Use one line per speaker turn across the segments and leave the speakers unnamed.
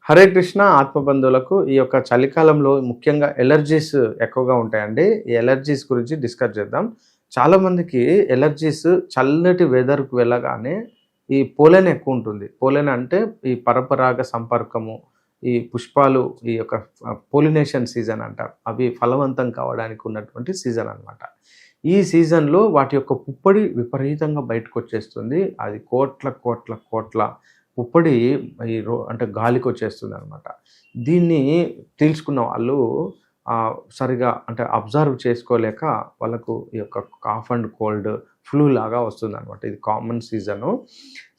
హరే కృష్ణ ఆత్మబంధువులకు ఈ యొక్క చలికాలంలో ముఖ్యంగా ఎలర్జీస్ ఎక్కువగా ఉంటాయండి. ఈ ఎలర్జీస్ గురించి డిస్కస్ చేద్దాం. చాలామందికి ఎలర్జీస్ చల్లటి వెదర్‌కి వెళ్ళగానే ఈ పోలెన్ ఎక్కువ ఉంటుంది. పోలెన్ అంటే ఈ పరపరాగ సంపర్కము, ఈ పుష్పాలు ఈ యొక్క పోలినేషన్ సీజన్ అంటారు. అవి ఫలవంతం కావడానికి ఉన్నటువంటి సీజన్ అనమాట. ఈ సీజన్‌లో వాటి యొక్క పుప్పొడి విపరీతంగా బయటకొచ్చేస్తుంది. అది కోట్ల, కోట్ల, కోట్ల పుప్పొడి అంటే గాలికొచ్చేస్తుందనమాట. దీన్ని తెలుసుకున్న వాళ్ళు సరిగా అంటే అబ్జర్వ్ చేసుకోలేక వాళ్ళకు ఈ యొక్క కాఫ్ అండ్ కోల్డ్, ఫ్లూ లాగా వస్తుందనమాట. ఇది కామన్ సీజను.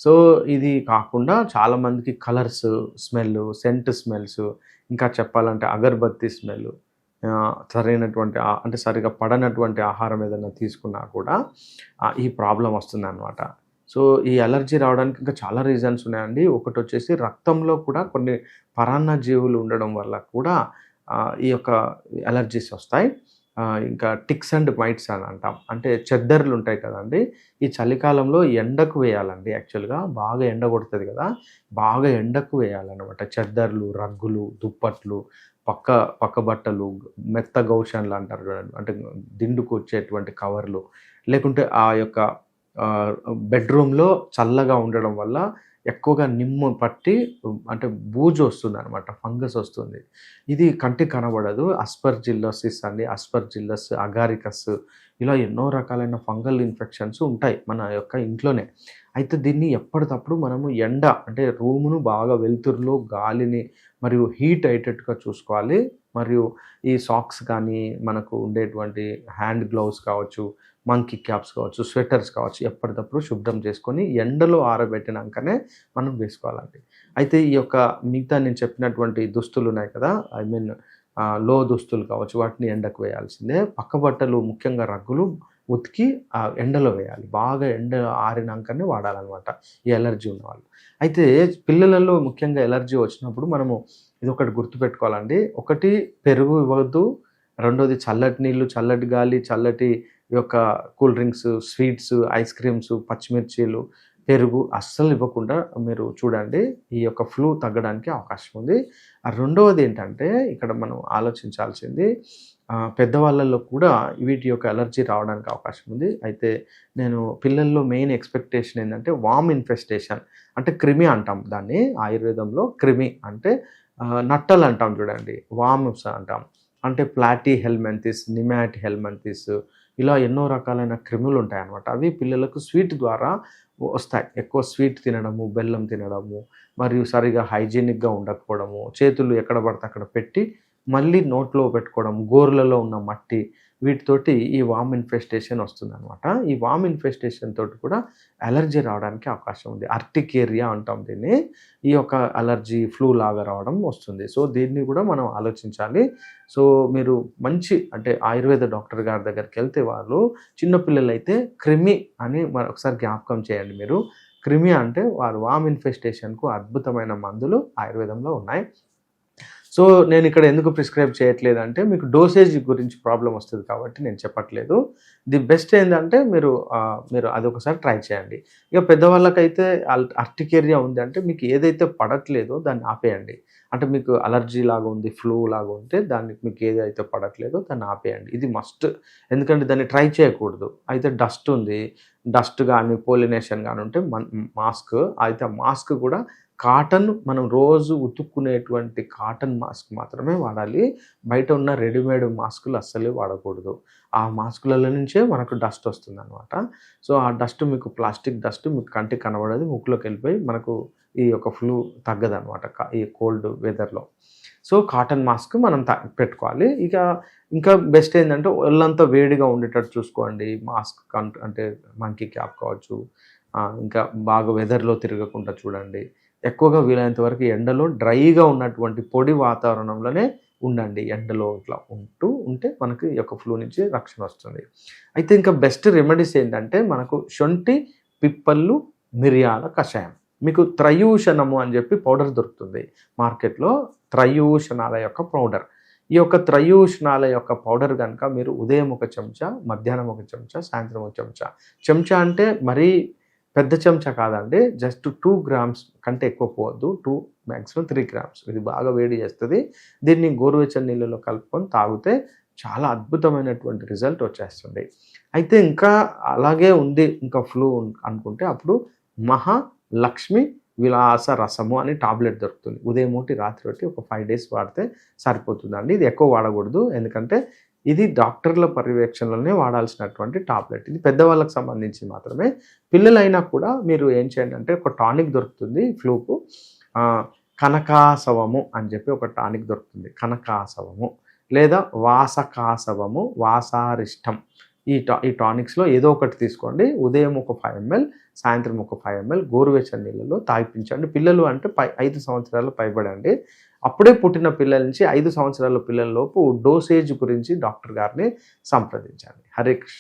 సో, ఇది కాకుండా చాలామందికి కలర్స్ స్మెల్లు, సెంట్ స్మెల్స్, ఇంకా చెప్పాలంటే అగరబత్తి స్మెల్లు, సరైనటువంటి అంటే సరిగ్గా పడనటువంటి ఆహారం ఏదైనా తీసుకున్నా కూడా ఈ ప్రాబ్లమ్ వస్తుందనమాట. సో, ఈ అలర్జీ రావడానికి ఇంకా చాలా రీజన్స్ ఉన్నాయండి. ఒకటొచ్చేసి రక్తంలో కూడా కొన్ని పరాన్న జీవులు ఉండడం వల్ల కూడా ఈ యొక్క అలర్జీస్ వస్తాయి. ఇంకా టిక్స్ అండ్ మైట్స్ అని అంటాం. అంటే చెద్దర్లు ఉంటాయి కదండీ! ఈ చలికాలంలో ఎండకు వేయాలండి యాక్చువల్‌గా. బాగా ఎండ కొడతది కదా! బాగా ఎండకు వేయాలనమాట. చెద్దర్లు, రగ్గులు, దుప్పట్లు, పక్క పక్క బట్టలు, మెత్త గౌషన్లు అంటారు చూడండి. అంటే దిండుకు వచ్చేటువంటి కవర్లు, లేకుంటే ఆ యొక్క బెడ్‌రూమ్‌లో చల్లగా ఉండడం వల్ల ఎక్కువగా నిమ్ము పట్టి అంటే బూజు వస్తుందనమాట. ఫంగస్ వస్తుంది. ఇది కంటికి కనబడదు. అస్పర్జిల్లోసిస్ అండి. అస్పర్జిల్లస్, అగారికస్ ఇలా ఎన్నో రకాలైన ఫంగల్ ఇన్ఫెక్షన్స్ ఉంటాయి మన యొక్క ఇంట్లోనే. అయితే దీన్ని ఎప్పటికప్పుడు మనము అంటే రూమును బాగా వెలుతురులో గాలిని మరియు హీట్ అయ్యేటట్టుగా చూసుకోవాలి. మరియు ఈ సాక్స్ కానీ, మనకు ఉండేటువంటి హ్యాండ్ గ్లౌస్ కావచ్చు, మంకీ క్యాప్స్ కావచ్చు, స్వెటర్స్ కావచ్చు, ఎప్పటికప్పుడు శుభ్రం చేసుకొని ఎండలో ఆరబెట్టినాకనే మనం వేసుకోవాలండి. అయితే ఈ యొక్క మిగతా నేను చెప్పినటువంటి దుస్తులు ఉన్నాయి కదా! లో దుస్తులు కావచ్చు, వాటిని ఎండకు వేయాల్సిందే. పక్క బట్టలు ముఖ్యంగా రగ్గులు ఉతికి ఎండలో వేయాలి. బాగా ఎండ ఆరినాకనే వాడాలనమాట ఈ ఎలర్జీ ఉన్నవాళ్ళు. అయితే పిల్లలలో ముఖ్యంగా ఎలర్జీ వచ్చినప్పుడు మనము ఇదొకటి గుర్తుపెట్టుకోవాలండి. ఒకటి పెరుగు ఇవ్వద్దు. రెండోది చల్లటి నీళ్ళు, చల్లటి గాలి, చల్లటి ఈ యొక్క cool drinks, sweets, ice creams, పచ్చిమిర్చీలు, పెరుగు అస్సలు ఇవ్వకుండా మీరు చూడండి. ఈ యొక్క ఫ్లూ తగ్గడానికి అవకాశం ఉంది. రెండవది ఏంటంటే ఇక్కడ మనం ఆలోచించాల్సింది పెద్దవాళ్ళలో కూడా వీటి యొక్క అలర్జీ రావడానికి అవకాశం ఉంది. అయితే నేను పిల్లల్లో మెయిన్ ఎక్స్‌పెక్టేషన్ ఏంటంటే వార్మ్ ఇన్ఫెస్టేషన్ అంటే క్రిమి అంటాం దాన్ని ఆయుర్వేదంలో. క్రిమి అంటే నట్టలు అంటాం చూడండి, వార్మ్స్ అంటాం. అంటే ప్లాటీ హెల్మెంతిస్, నిమాట్ హెల్మెంతిస్ ఇలా ఎన్నో రకాలైన క్రిములు ఉంటాయన్నమాట. అవి పిల్లలకు స్వీట్ ద్వారా వస్తాయి. ఎక్కువ స్వీట్ తినడము, బెల్లం తినడము, మరియు సరిగా హైజీనిక్‌గా ఉండకపోవడము, చేతులు ఎక్కడ పడితే అక్కడ పెట్టి మళ్ళీ నోట్లో పెట్టుకోవడం, గోర్లలో ఉన్న మట్టి, వీటితోటి ఈ వార్మ్ ఇన్ఫెస్టేషన్ వస్తుందనమాట. ఈ వార్మ్ ఇన్ఫెస్టేషన్ తోటి కూడా అలర్జీ రావడానికి అవకాశం ఉంది. అర్టికేరియా అంటాం దీన్ని. ఈ యొక్క అలర్జీ ఫ్లూ లాగా రావడం వస్తుంది. సో, దీన్ని కూడా మనం ఆలోచించాలి. సో, మీరు మంచి అంటే ఆయుర్వేద డాక్టర్ గారి దగ్గరికెళ్తే వాళ్ళు చిన్న పిల్లలైతే క్రిమి అని మరొకసారి జ్ఞాపకం చేయండి మీరు. క్రిమి అంటే వారు వార్మ్ ఇన్ఫెస్టేషన్‌కు అద్భుతమైన మందులు ఆయుర్వేదంలో ఉన్నాయి. సో, నేనిక్కడ ఎందుకు ప్రిస్క్రైబ్ చేయట్లేదంటే మీకు డోసేజ్ గురించి ప్రాబ్లమ్ వస్తది కాబట్టి నేను చెప్పట్లేదు. ది బెస్ట్ ఏందంటే మీరు అదొకసారి ట్రై చేయండి. ఇక పెద్దవాళ్ళకైతే అర్టికేరియా ఉంది అంటే మీకు ఏదైతే పడట్లేదో దాన్ని ఆపేయండి. అంటే మీకు అలర్జీ లాగా ఉంది, ఫ్లూ లాగా ఉంటే దానికి మీకు ఏదైతే పడట్లేదో దాన్ని ఆపేయండి. ఇది మస్ట్. ఎందుకంటే దాన్ని ట్రై చేయకూడదు. అయితే డస్ట్ ఉంది, డస్ట్ గానీ, పోలినేషన్ గానీ ఉంటే మాస్క్ అయితే మాస్క్ కూడా కాటన్ మనం రోజు ఉతుక్కునేటువంటి కాటన్ మాస్క్ మాత్రమే వాడాలి. బయట ఉన్న రెడీమేడ్ మాస్కులు అస్సలే వాడకూడదు. ఆ మాస్కులలో నుంచే మనకు డస్ట్ వస్తుందనమాట. సో, ఆ డస్ట్ మీకు ప్లాస్టిక్ డస్ట్ మీకు కంటికి కనబడదు. ముక్కులోకి వెళ్ళిపోయి మనకు ఈ యొక్క ఫ్లూ తగ్గదనమాట ఈ కోల్డ్ వెదర్‌లో. సో, కాటన్ మాస్క్ మనం పెట్టుకోవాలి. ఇంకా బెస్ట్ ఏందంటే ఒళ్ళంతా వేడిగా ఉండేటట్టు చూసుకోండి. మాస్క్ అంటే మంకీ క్యాప్ కావచ్చు. ఇంకా బాగా వెదర్‌లో తిరగకుండా చూడండి. ఎక్కువగా వీలైనంత వరకు ఎండలో డ్రైగా ఉన్నటువంటి పొడి వాతావరణంలోనే ఉండండి. ఎండలో ఇట్లా ఉంటే మనకి ఈ యొక్క ఫ్లూ నుంచి రక్షణ వస్తుంది. అయితే ఇంకా బెస్ట్ రెమెడీస్ ఏంటంటే మనకు శొంఠి, పిప్పళ్ళు, మిరియాల కషాయం. మీకు త్రయూషణము అని చెప్పి పౌడర్ దొరుకుతుంది మార్కెట్‌లో. త్రయూషణాల యొక్క పౌడర్. ఈ యొక్క త్రయూషణాల యొక్క పౌడర్ గనుక మీరు ఉదయం ఒక చెంచా, మధ్యాహ్నం ఒక చెంచా, సాయంత్రం ఒక చెంచా. చెంచా అంటే మరీ పెద్ద చెంచా కాదండి. జస్ట్ 2 గ్రామ్స్ కంటే ఎక్కువ పోవద్దు. 2 మాక్సిమం 3 గ్రామ్స్. ఇది బాగా వేడి చేస్తది. దీన్ని గోరువెచ్చని నీళ్ళలో కలుపుకొని తాగితే చాలా అద్భుతమైనటువంటి రిజల్ట్ వచ్చేస్తుంది. అయితే ఇంకా అలాగే ఉంది ఇంకా ఫ్లూ అనుకుంటే అప్పుడు మహాలక్ష్మి విలాస రసము అని టాబ్లెట్ దొరుకుతుంది. ఉదయం ఒకటి, రాత్రి ఒకటి ఒక 5 డేస్ వాడితే సరిపోతుందండి. ఇది ఎక్కువ వాడకూడదు. ఎందుకంటే ఇది డాక్టర్ల పర్యవేక్షణలోనే వాడాల్సినటువంటి టాబ్లెట్. ఇది పెద్దవాళ్ళకి సంబంధించి మాత్రమే. పిల్లలైనా కూడా మీరు ఏం చేయండి అంటే ఒక టానిక్ దొరుకుతుంది ఫ్లూకు. కనకాసవము అని చెప్పి ఒక టానిక్ దొరుకుతుంది. కనకాసవము లేదా వాసకాసవము, వాసారిష్టం. ఈ టానిక్స్‌లో ఏదో ఒకటి తీసుకోండి. ఉదయం ఒక 5 ఎంఎల్, సాయంత్రం ఒక 5 ఎంఎల్ గోరువెచ్చని నీళ్ళలో తాగిపించండి. పిల్లలు అంటే 5 సంవత్సరాలు పైబడండి. అప్పుడే పుట్టిన పిల్లల నుంచి 5 సంవత్సరాల పిల్లల లోపు డోసేజ్ గురించి డాక్టర్ గారిని సంప్రదించండి. హరే కృష్ణ.